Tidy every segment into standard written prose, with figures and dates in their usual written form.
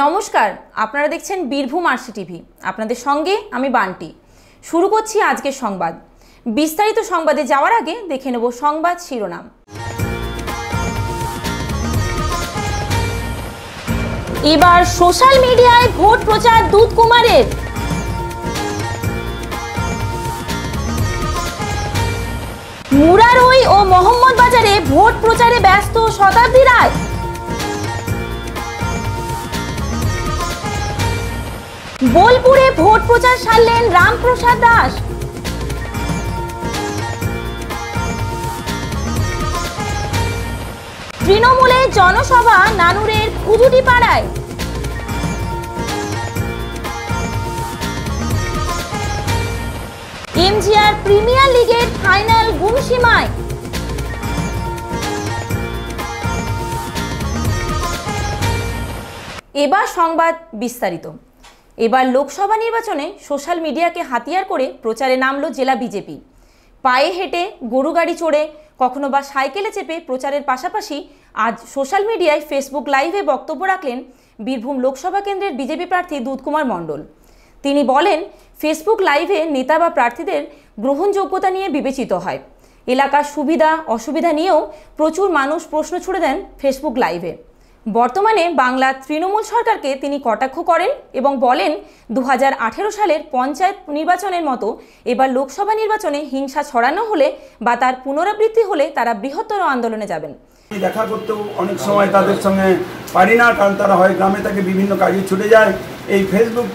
নমস্কার, আপনারা দেখছেন বীরভূম আরসি টিভি। আপনাদের সঙ্গে আমি বান্টি। শুরু করছি আজকের সংবাদ। বিস্তারিত সংবাদে যাওয়ার আগে দেখে নেব সংবাদ শিরোনাম। এবার সোশ্যাল মিডিয়ায় ভোট প্রচার দুধ কুমারের। মুরারই ও মোহাম্মদ বাজারে ভোট প্রচারে ব্যস্ত শতাব্দী রায়। বোলপুরে ভোট প্রচার সারলেন রামপ্রসাদ দাস। তৃণমূলে জনসভা নানুরের কুজুটি পাড়ায়। এমজিআর প্রিমিয়ার লিগের ফাইনাল গুমসীমায়। এবার সংবাদ বিস্তারিত। এবার লোকসভা নির্বাচনে সোশ্যাল মিডিয়াকে হাতিয়ার করে প্রচারে নামলো জেলা বিজেপি। পায়ে হেঁটে, গরু গাড়ি চড়ে, কখনো বা সাইকেলে চেপে প্রচারের পাশাপাশি আজ সোশ্যাল মিডিয়ায় ফেসবুক লাইভে বক্তব্য রাখলেন বীরভূম লোকসভা কেন্দ্রের বিজেপি প্রার্থী দুধকুমার মণ্ডল। তিনি বলেন, ফেসবুক লাইভে নেতা বা প্রার্থীদের গ্রহণযোগ্যতা নিয়ে বিবেচিত হয়। এলাকার সুবিধা অসুবিধা নিয়েও প্রচুর মানুষ প্রশ্ন ছুড়ে দেন ফেসবুক লাইভে। বর্তমানে বাংলার তৃণমূল সরকারকে তিনি কটাক্ষ করেন এবং বলেন 2018 সালের পঞ্চায়েত নির্বাচনের মতো এবার লোকসভা নির্বাচনে হিংসা ছড়ানো হলে বা তার পুনরাবৃত্তি হলে তারা বৃহত্তর আন্দোলনে যাবেন। দেখা করতেও অনেক সময় তাদের সঙ্গে পারি না, কারণ তারা হয় গ্রামে থাকে, বিভিন্ন কাজে ছুটে যায়। এই ফেসবুক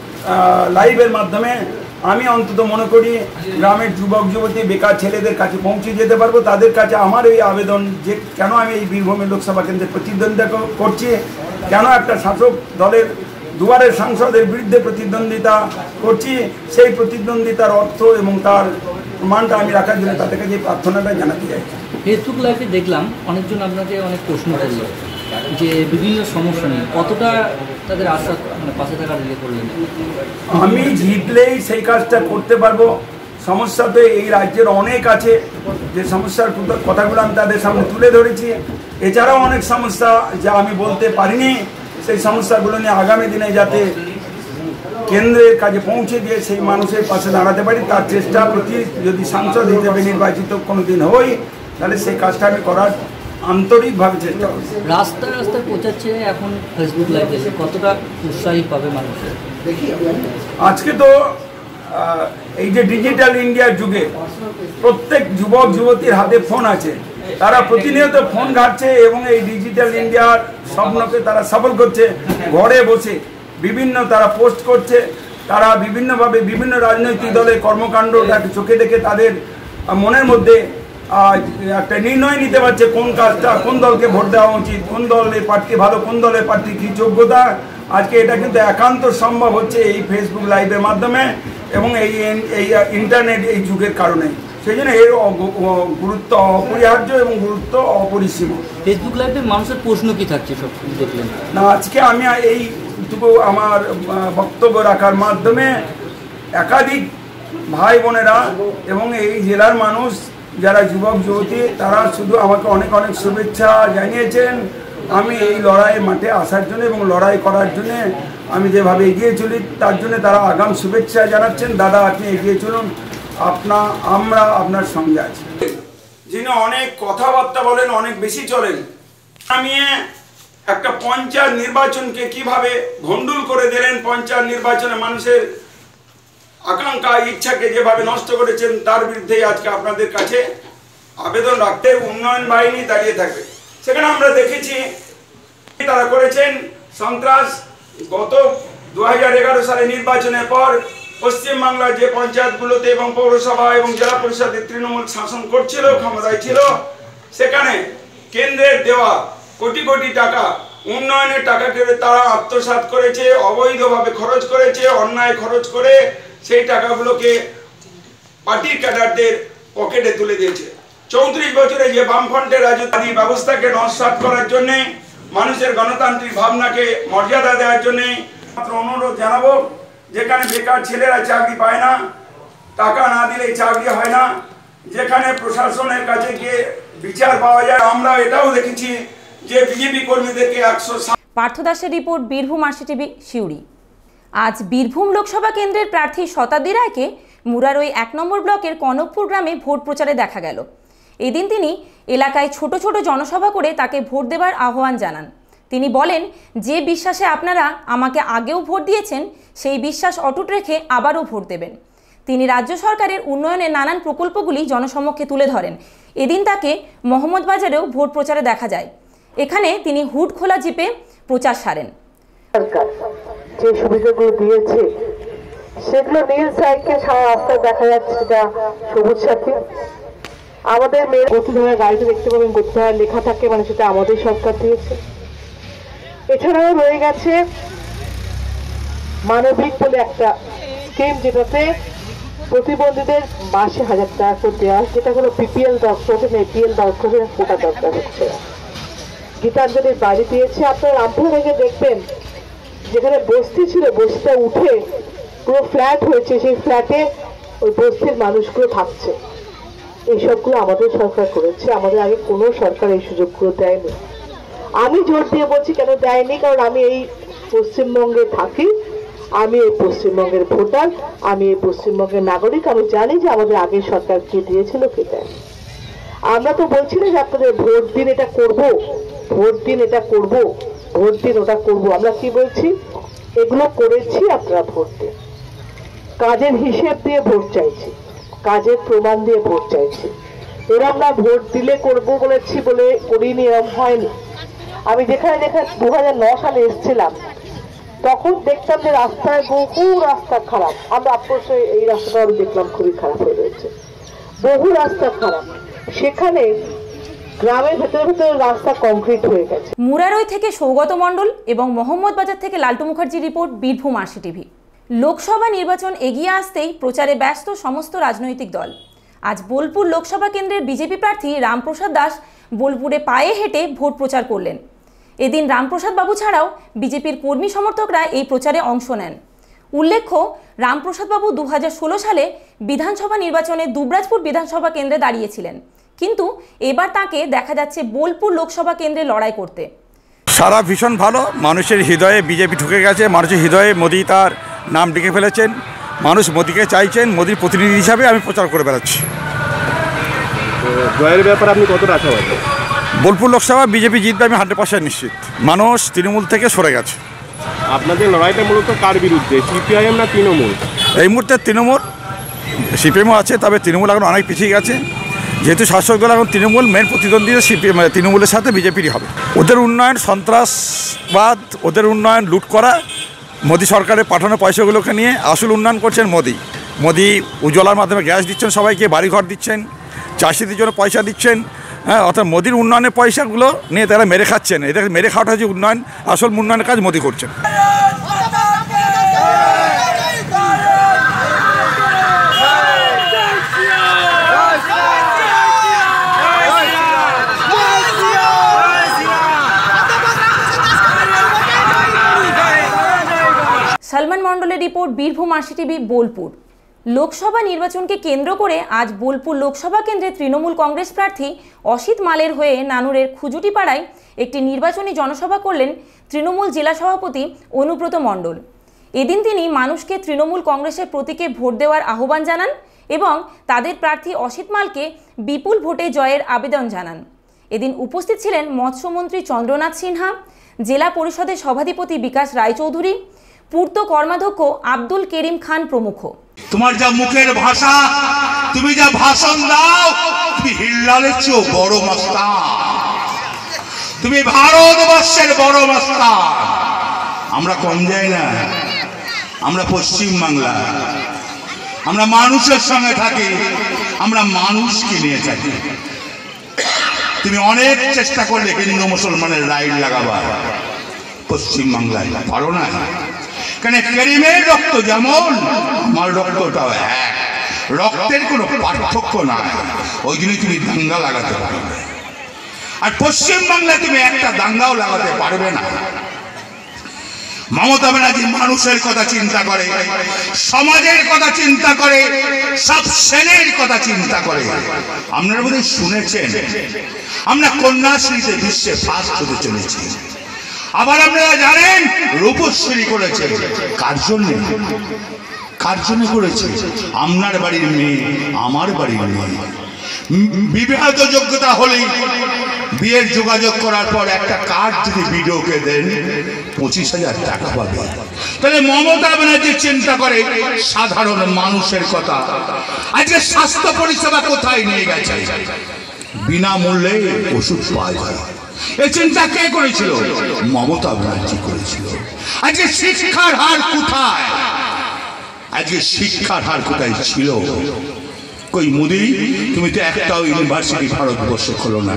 লাইভের মাধ্যমে আমি অন্তত মনে করি গ্রামের যুবক যুবতী বেকার ছেলেদের কাছে পৌঁছে যেতে পারবো। তাদের কাছে আমার এই আবেদন যে কেন আমি এই বীরভূমের লোকসভা কেন্দ্রে প্রতিদ্বন্দ্বিতা করছি, কেন একটা শাসক দলের দুয়ারের সাংসদের বিরুদ্ধে প্রতিদ্বন্দ্বিতা করছি, সেই প্রতিদ্বন্দ্বিতার অর্থ এবং তার প্রমাণটা আমি রাখার জন্য তাদের কাছে প্রার্থনাটা জানাতে চাই। ফেসবুক লাইভে দেখলাম অনেকজন আপনাকে অনেক প্রশ্ন করলো যে বিভিন্ন সমস্যা নিয়ে কতটা তাদের আশা পাশে থাকার ইয়ে করলেন। আমি জিতলেই সেই কাজটা করতে পারবো। সমস্যা তো এই রাজ্যের অনেক আছে, যে সমস্যার কথাগুলো আমি তাদের সামনে তুলে ধরেছি। এছাড়াও অনেক সমস্যা যা আমি বলতে পারিনি, সেই সমস্যাগুলো নিয়ে আগামী দিনে যাতে কেন্দ্রের কাছে পৌঁছে দিয়ে সেই মানুষের পাশে দাঁড়াতে পারি তার চেষ্টা প্রতি, যদি সাংসদ হিসেবে নির্বাচিত কোনো দিন হই তাহলে সেই কাজটা আমি করার আন্তরিকভাবে চেষ্টা করি। রাস্তায় রাস্তায় পৌঁছাচ্ছে এখন ফেসবুক লাইভে, কতটা উৎসাহী পাবে মানুষের? আজকে তো এই যে ডিজিটাল ইন্ডিয়ার যুগে প্রত্যেক যুবক যুবতীর হাতে ফোন আছে, তারা প্রতিনিয়ত ফোন ঘাটছে এবং এই ডিজিটাল ইন্ডিয়ার স্বপ্নকে তারা সফল করছে। ঘরে বসে বিভিন্ন তারা পোস্ট করছে, তারা বিভিন্নভাবে বিভিন্ন রাজনৈতিক দলের কর্মকাণ্ডটাকে চোখে দেখে তাদের মনের মধ্যে একটা নির্ণয় নিতে পারছে কোন কাজটা, কোন দলকে ভোট দেওয়া উচিত, কোন দলের প্রার্থী ভালো, কোন দলের প্রার্থী কী যোগ্যতা। আজকে এটা কিন্তু একান্ত সম্ভব হচ্ছে এই ফেসবুক লাইভের মাধ্যমে এবং এই ইন্টারনেট এই যুগের কারণে। সেই জন্য এর গুরুত্ব অপরিহার্য এবং গুরুত্ব অপরিসীম। ফেসবুক লাইভে মানুষের প্রশ্ন কি থাকছে সব দেখলেন না? আজকে আমি এইটুকু আমার বক্তব্য রাখার মাধ্যমে একাধিক ভাই বোনেরা এবং এই জেলার মানুষ যারা যুবক যুবতী তারা শুধু আমাকে অনেক অনেক শুভেচ্ছা জানিয়েছেন। আমি এই লড়াইয়ের মাঠে আসার জন্য এবং লড়াই করার জন্য আমি যেভাবে এগিয়ে চলি তার জন্য তারা আগাম শুভেচ্ছা জানাচ্ছেন। দাদা, আপনি এগিয়ে চলুন, আমরা আপনার সঙ্গে আছি। যিনি অনেক কথাবার্তা বলেন, অনেক বেশি চলেন, আমি একটা পঞ্চায়েত নির্বাচনকে কিভাবে ভণ্ডুল করে দিলেন, পঞ্চায়েত নির্বাচনে মানুষের আকাঙ্ক্ষা ইচ্ছাকে যেভাবে নষ্ট করেছেন, তার বিরুদ্ধে আজকে আপনাদের কাছে আবেদন রাখতে উন্নয়ন বাহিনী দাঁড়িয়ে থাকবে। সেখানে আমরা দেখেছি তারা করেছেন সন্ত্রাস। গত 2011 সালে নির্বাচনের পর পশ্চিমবাংলার যে পঞ্চায়েতগুলোতে এবং পৌরসভা এবং জেলা পরিষদের তৃণমূল শাসন করছিল, ক্ষমতায় ছিল, সেখানে কেন্দ্রের দেওয়া কোটি কোটি টাকা, উন্নয়নের টাকাকে তারা আত্মসাৎ করেছে, অবৈধভাবে খরচ করেছে, অন্যায় খরচ করে সেই টাকাগুলোকে পার্টির ক্যাডারদের পকেটে তুলে দিয়েছে। 34 বছরে যে বামফ্রন্টের রাজনৈতিক ব্যবস্থাকে নস্যাৎ করার জন্য, মানুষের গণতান্ত্রিক ভাবনাকে মর্যাদা দেওয়ার জন্য মাত্র অনুরোধ জানাবো, যেখানে বেকার ছেলেরা চাকরি পায় না, টাকা না দিলে চাকরি হয় না, যেখানে প্রশাসনের কাছে গিয়ে বিচার পাওয়া যায়। আমরা এটাও দেখেছি যে বিজেপি কর্মীদেরকে পার্থ দাসের report, Birbhum RC TV, Suri. আজ বীরভূম লোকসভা কেন্দ্রের প্রার্থী শতাব্দী রায়কে মুরারই 1 নম্বর ব্লকের কনকপুর গ্রামে ভোট প্রচারে দেখা গেল। এদিন তিনি এলাকায় ছোট ছোট জনসভা করে তাকে ভোট দেবার আহ্বান জানান। তিনি বলেন, যে বিশ্বাসে আপনারা আমাকে আগেও ভোট দিয়েছেন সেই বিশ্বাস অটুট রেখে আবারও ভোট দেবেন। তিনি রাজ্য সরকারের উন্নয়নের নানান প্রকল্পগুলি জনসমক্ষে তুলে ধরেন। এদিন তাকে মোহাম্মদবাজারেও ভোট প্রচারে দেখা যায়। এখানে তিনি হুড খোলা জিপে প্রচার সারেন। যে সুবিধাগুলো দিয়েছে সেগুলো নীল সাইকেল সারা রাস্তায় দেখা যাচ্ছে, যেটা সবুজ সাথী। আমাদের মেয়ের গতিধারা গাড়িতে দেখতে পাবেন, গতিধারা লেখা থাকে, মানে সেটা আমাদের সরকার দিয়েছে। এছাড়াও রয়ে গেছে মানবিক বলে একটা স্কিম, যেটাতে প্রতিবন্ধীদের মাসে 1000 টাকা করে দেওয়া, যেটা কোনো বিপিএল দরকার হচ্ছে না, এপিএল দরকার হচ্ছে না, কোটা দরকার হচ্ছে। গীতাঞ্জলির বাড়ি দিয়েছে। আপনার রামপুর থেকে দেখবেন যেখানে বস্তি ছিল, বস্তিটা উঠে পুরো ফ্ল্যাট হয়েছে, সেই ফ্ল্যাটে ওই বস্তির মানুষগুলো থাকছে। এইসবগুলো আমাদের সরকার করেছে, আমাদের আগে কোনো সরকার এই সুযোগগুলো দেয়নি। আমি জোর দিয়ে বলছি কেন দেয়নি, কারণ আমি এই পশ্চিমবঙ্গে থাকি, আমি এই পশ্চিমবঙ্গের ভোটার, আমি এই পশ্চিমবঙ্গের নাগরিক। আমি জানি যে আমাদের আগের সরকার কে দিয়েছিল, কে দেয়। আমরা তো বলছি না যে আপনাদের ভোট দিন এটা করব, ভোট দিন এটা করব, ভোট দিন ওটা করব। আমরা কি বলছি, এগুলো করেছি, আপনারা ভোট দিন। কাজের হিসেব দিয়ে ভোট চাইছি, কাজের প্রমাণ দিয়ে ভোট চাইছি। এরা আমরা ভোট দিলে করব বলেছি বলে করিনি, এরকম হয়নি। আমি যেখানে 2009 সালে এসেছিলাম তখন দেখতাম যে রাস্তায় বহু রাস্তা খারাপ। আমরা আপনার এই রাস্তাটা আমি দেখলাম খুবই খারাপ হয়ে রয়েছে, বহু রাস্তা খারাপ। সেখানে গ্রামের ভেতরে ভেতরে রাস্তা কংক্রিট হয়ে গেছে। মুরারই থেকে সৌগত মণ্ডল এবং মোহাম্মদবাজার থেকে Laltu Mukherjee report, Birbhum RC TV. Lok Sabha নির্বাচন এগিয়ে আসতেই প্রচারে ব্যস্ত সমস্ত রাজনৈতিক দল। আজ বোলপুর লোকসভা কেন্দ্রের বিজেপি প্রার্থী রামপ্রসাদ দাস বোলপুরে পায়ে হেঁটে ভোট প্রচার করলেন। এদিন রামপ্রসাদ বাবু ছাড়াও বিজেপির কর্মী সমর্থকরা এই প্রচারে অংশ নেন। উল্লেখ্য, রামপ্রসাদ বাবু 2016 সালে বিধানসভা নির্বাচনে দুবরাজপুর বিধানসভা কেন্দ্রে দাঁড়িয়েছিলেন, কিন্তু এবার তাকে দেখা যাচ্ছে বোলপুর লোকসভা কেন্দ্রে লড়াই করতে। সারা ভীষণ ভালো, মানুষের হৃদয়ে বিজেপি ঢুকে গেছে, মানুষের হৃদয়ে মোদি তার নাম ডেকে ফেলেছেন, মানুষ মোদিকে চাইছেন, মোদির প্রতিনিধি হিসাবে আমি প্রচার করে বেড়াচ্ছি। জয়ের ব্যাপারে আপনি কতটা আশাবাদী? বোলপুর লোকসভা বিজেপি জিতবে, আমি 100% নিশ্চিত। মানুষ তৃণমূল থেকে সরে গেছে। আপনাদের লড়াইটা মূলত কার বিরুদ্ধে, সিপিআইএম না তৃণমূল? এই মুহূর্তে তৃণমূল, সিপিএমও আছে, তবে তৃণমূল এখন অনেক পিছিয়ে গেছে। যেহেতু শাসক দল এখন তৃণমূল, মেন প্রতিদ্বন্দ্বী সিপিএম, তৃণমূলের সাথে বিজেপিরই হবে। ওদের উন্নয়ন সন্ত্রাসবাদ, ওদের উন্নয়ন লুট করা, মোদি সরকারের পাঠানো পয়সাগুলোকে নিয়ে আসল উন্নয়ন করছেন মোদি। মোদি উজ্জ্বলার মাধ্যমে গ্যাস দিচ্ছেন সবাইকে, বাড়িঘর দিচ্ছেন, চাষিদের জন্য পয়সা দিচ্ছেন। হ্যাঁ, অর্থাৎ মোদির উন্নয়নের পয়সাগুলো নিয়ে তারা মেরে খাচ্ছেন। এদের মেরে খাওয়াটা হচ্ছে উন্নয়ন, আসল উন্নয়নের কাজ মোদি করছেন। সলমন মণ্ডলের report, Birbhum RC TV, Bolpur. Lok Sabha নির্বাচনকে কেন্দ্র করে আজ বোলপুর লোকসভা কেন্দ্রে তৃণমূল কংগ্রেস প্রার্থী অসিত মালের হয়ে নানুরের খুজুটিপাড়ায় একটি নির্বাচনী জনসভা করলেন তৃণমূল জেলা সভাপতি অনুব্রত মণ্ডল। এদিন তিনি মানুষকে তৃণমূল কংগ্রেসের প্রতীকে ভোট দেওয়ার আহ্বান জানান এবং তাদের প্রার্থী অসিত মালকে বিপুল ভোটে জয়ের আবেদন জানান। এদিন উপস্থিত ছিলেন মৎস্যমন্ত্রী চন্দ্রনাথ সিনহা, জেলা পরিষদের সভাধিপতি বিকাশ রায়চৌধুরী, পূর্ত কর্মাধ্যক্ষ আব্দুল করিম খান প্রমুখ। তোমার যা মুখের ভাষা, তুমি যা ভাষণ দাও, তুমি হিল্লালের চেয়েও বড় মাস্টার, তুমি ভারতবর্ষের বড় মাস্টার। আমরা কম যাই না, আমরা পশ্চিম বাংলা, আমরা মানুষের সঙ্গে থাকি, আমরা মানুষকে নিয়ে থাকি। তুমি অনেক চেষ্টা করলে হিন্দু মুসলমানের লাইন লাগাবার, পশ্চিম বাংলায় পারো না। কেন, করিমের রক্ত যেমন আমার রক্তটাও এক, রক্তের কোনো পার্থক্য না। ওই জন্যই তুমি দাঙ্গা লাগাতে পারবে, আর পশ্চিম বাংলায় তুমি একটা দাঙ্গাও লাগাতে পারবে না। মমতা ব্যানার্জি মানুষের কথা চিন্তা করে, সমাজের কথা চিন্তা করে, সব শ্রেণীর কথা চিন্তা করে। আপনারা বোধহয় শুনেছেন আমরা কন্যাশ্রীতে বিশ্বে ফার্স্ট হতে চলেছি। আবার আপনারা জানেন রূপশ্রী করেছে কার জন্য? কার জন্য করেছে? আপনার বাড়ির মেয়ে, আমার বাড়ির মেয়ে। বিবাহিত যোগ্যতা হলেই বিয়ের যোগাযোগ করার পর একটা কার্ড যদি বিডিওকে দেন 25,000 টাকা পাবে। তাহলে মমতা ব্যানার্জি চিন্তা করে সাধারণ মানুষের কথা। আজকে স্বাস্থ্য পরিষেবা কোথায় নিয়ে গেছে? বিনামূল্যে ওষুধ পাওয়া যায়। এই চিন্তা কে করেছিল? মমতা ব্যানার্জি করেছিল। আজকে শিক্ষার হার কোথায়? আজকে শিক্ষার হার কোথায় ছিল? কই মোদি, তুমি তো একটাও ইউনিভার্সিটি ভারতবর্ষে খোলো না।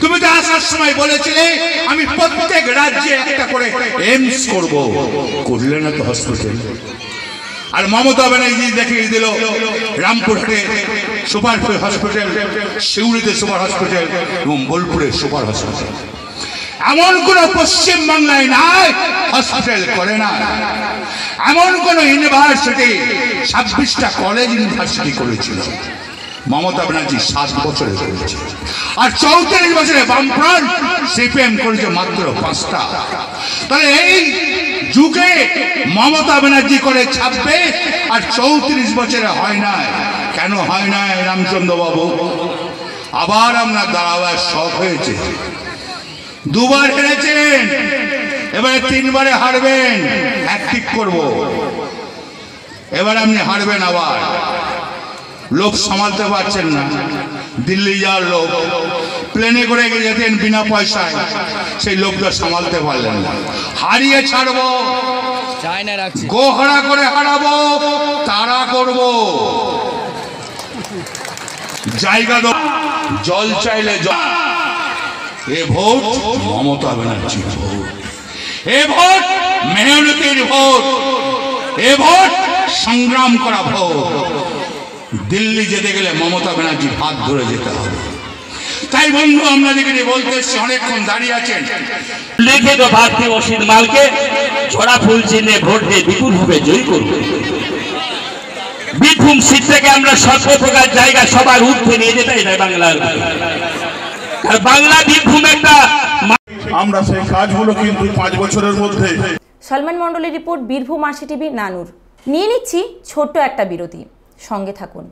তুমি তো আসার সময় বলেছিলে আমি প্রত্যেক রাজ্যে একটা করে এইমস করব, করলে না তো হসপিটাল। আর মমতা ব্যানার্জি দেখিয়ে দিল রামপুরহাটে সুপার হসপিটাল, সিউড়িতে সুপার হসপিটাল এবং বোলপুরে সুপার হসপিটাল। এমন কোন পশ্চিম বাংলায় নাই হসপিটাল করে না। এমন কোন ইউনিভার্সিটি 26টা কলেজ ইউনিভার্সিটি করেছিল মমতা ব্যানার্জি 7 বছরে করেছে। আর 34 বছরে বামফ্রন্ট সিপিএম করেছে মাত্র 5টা। তাহলে এই যুগে মমতা ব্যানার্জি করে 26 আর 34 বছরে হয় না। কেন হয় না রামচন্দ্র বাবু? আবার আপনার দাঁড়াবার শখ হয়েছে। 2বার হেরেছেন, এবারে 3বারে হারবেন। ঠিক করব, এবার আপনি হারবেন আবার। লোক সামালতে পারছেন না। দিল্লি যাওয়ার লোক, প্লেনে করে যেতেন বিনা পয়সায়, সেই লোকটা সামালতে পারলেন না। হারিয়ে ছাড়বো, গোহারা করে হারাবো, তারা করব। জায়গা জল চাইলে জল। এ ভোট মমতা ব্যানার্জির ভোট, এ ভোট মেহনতির ভোট, এ ভোট সংগ্রাম করা ভোট। দিল্লি যেতে গেলে মমতা ব্যানার্জির হাত ধরে যেতে হবে। তাই বন্ধু, আপনাদেরকে বলতে এসছি, অনেকক্ষণ দাঁড়িয়ে আছেন। লিখে তো ভারতী অসিত মালকে ছড়া ফুল চিহ্নে ভোট দিয়ে বিপুলভাবে জয়ী করব। বীরভূম সিট থেকে আমরা সর্বপ্রকার জায়গা সবার ঊর্ধ্বে নিয়ে যেতে চাই বাংলার। আর বাংলা বীরভূম একটা, আমরা সেই কাজগুলো কিন্তু 5 বছরের মধ্যে। সলমান মণ্ডলের রিপোর্ট, বীরভূম RCTV নানুর। নিয়ে নিচ্ছি ছোট্ট একটা বিরতি, সঙ্গে থাকুন।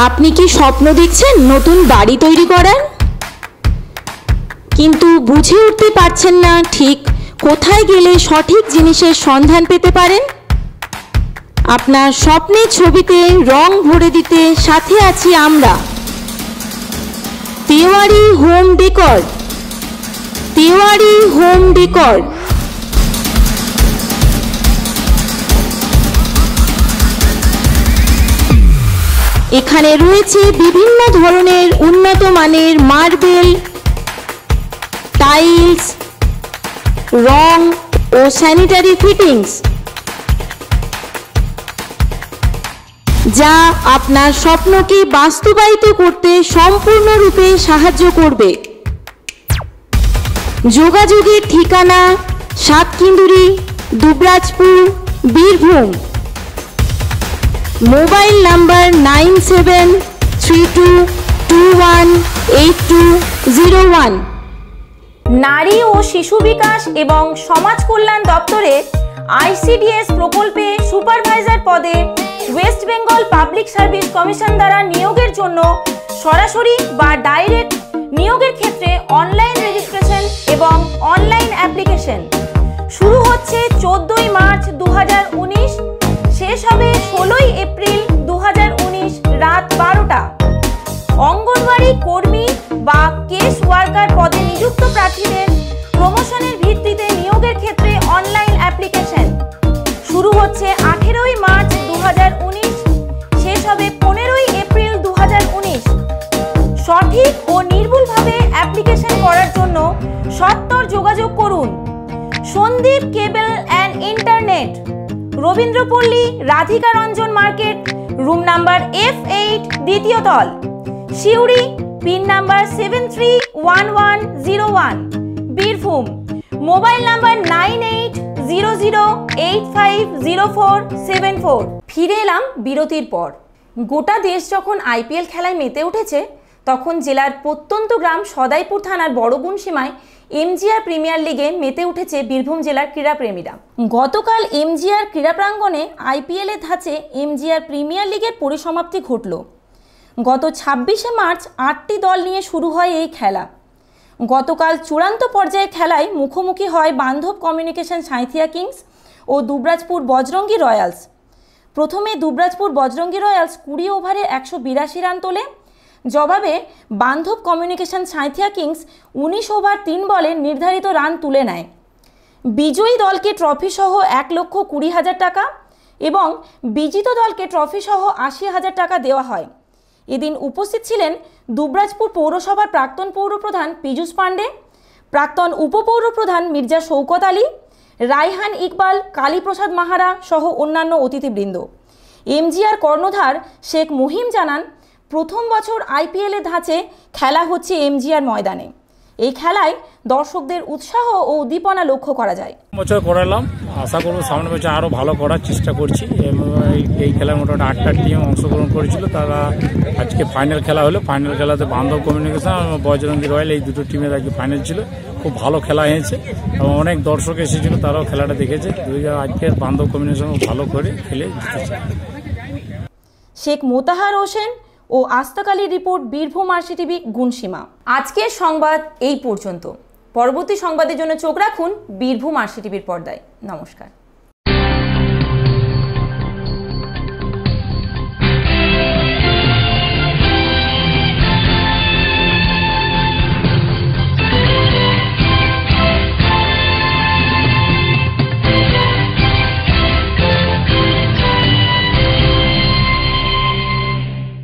আপনি কি স্বপ্ন দেখছেন নতুন বাড়ি তৈরি করার, কিন্তু বুঝে উঠতে পারছেন না ঠিক কোথায় গেলে সঠিক জিনিসের সন্ধান পেতে পারেন? আপনার স্বপ্নের ছবিতে রং ভরে দিতে সাথে আছি আমরা, Tewari home decor. Tewari home decor এখানে রয়েছে বিভিন্ন ধরনের উন্নত মানের মার্বেল, টাইলস, রং ও স্যানিটারি ফিটিংস, যা আপনার স্বপ্নকে বাস্তবায়িত করতে সম্পূর্ণরূপে সাহায্য করবে। যোগাযোগের ঠিকানা সাতকিন্দুরি, দুবরাজপুর, বীরভূম। Mobile number 9732218201। নারী ও শিশু বিকাশ এবং সমাজ কল্যাণ দপ্তরের ICDS প্রকল্পে সুপারভাইজার পদে West Bengal public service commission দ্বারা নিয়োগের জন্য সরাসরি বা ডাইরেক্ট নিয়োগের ক্ষেত্রে অনলাইন রেজিস্ট্রেশন এবং অনলাইন অ্যাপ্লিকেশন শুরু হচ্ছে 14ই মার্চ 2019, শেষ হবে 16ই এপ্রিল 2019 রাত 12টা। অঙ্গনওয়াড়ি কর্মী বা কেস ওয়ার্কার পদে নিযুক্ত প্রার্থীদের প্রমোশনের ভিত্তিতে নিয়োগের ক্ষেত্রে অনলাইন অ্যাপ্লিকেশন শুরু হচ্ছে 18ই মার্চ 2019, শেষ হবে 15ই এপ্রিল 2019। সঠিক ও নির্ভুলভাবে অ্যাপ্লিকেশন করার জন্য সত্বর যোগাযোগ করুন। Sandip cable and internet, Rabindrapalli, Radhika Ranjan market, room number F8, দ্বিতীয় তল, Suri, pin number 731101, Birbhum. Mobile number 9800850474। ফিরে এলাম বিরতির পর। গোটা দেশ যখন IPL খেলায় মেতে উঠেছে, তখন জেলার প্রত্যন্ত গ্রাম সদাইপুর থানার বড়গুন সীমায় এমজিআর প্রিমিয়ার লিগে মেতে উঠেছে বীরভূম জেলার ক্রীড়াপ্রেমীরা। গতকাল এমজিআর ক্রীড়া প্রাঙ্গণে আইপিএল এর ধাঁচে এমজিআর প্রিমিয়ার লিগের পরিসমাপ্তি ঘটল। গত 26শে মার্চ 8টি দল নিয়ে শুরু হয় এই খেলা। গতকাল চূড়ান্ত পর্যায়ে খেলায় মুখোমুখি হয় বান্ধব কমিউনিকেশন সাঁইথিয়া কিংস ও দুবরাজপুর বজরঙ্গী রয়্যালস। প্রথমে দুবরাজপুর বজরঙ্গী রয়্যালস 20 ওভারে 182 রান তোলে। জবাবে বান্ধব কমিউনিকেশন সাঁইথিয়া কিংস 19 ওভার 3 বলে নির্ধারিত রান তুলে নেয়। বিজয়ী দলকে ট্রফিসহ 1,20,000 টাকা এবং বিজিত দলকে ট্রফিসহ 80,000 টাকা দেওয়া হয়। এদিন উপস্থিত ছিলেন দুবরাজপুর পৌরসভার প্রাক্তন পৌরপ্রধান পীযূষ পাণ্ডে, প্রাক্তন উপপৌরপ্রধান মির্জা শৌকত আলী, রায়হান ইকবাল, কালীপ্রসাদ মাহারা সহ অন্যান্য অতিথিবৃন্দ। এমজিআর কর্ণধার শেখ মুহিম জানান, প্রথম বছর আইপিএলের ধাঁচে খেলা হচ্ছে এমজিআর ময়দানে। এই খেলায় দর্শকদের উৎসাহ ও উদ্দীপনা লক্ষ্য করা যায়। বছর করালাম, আশা করব সামনের বছর আরও ভালো করার চেষ্টা করছি। এই খেলায় মোটামুটি 8টা টিম অংশগ্রহণ করেছিল, তারা আজকে ফাইনাল খেলা হলো। ফাইনাল খেলাতে বান্ধব কমিউনিকেশন এবং বজরঙ্গী রয়্যাল এই দুটো টিমের আজকে ফাইনাল ছিল। খুব ভালো খেলা হয়েছে এবং অনেক দর্শক এসেছিল, তারাও খেলাটা দেখেছে। আজকের বান্ধব কমিউনিকেশন ভালো করে খেলে জিতেছে। শেখ মোতাহার হোসেন ও আস্তাক আলীর রিপোর্ট, বীরভূম আরসিটিভি গুণসীমা। আজকের সংবাদ এই পর্যন্ত। পরবর্তী সংবাদের জন্য চোখ রাখুন বীরভূম আরসিটিভির পর্দায়। নমস্কার।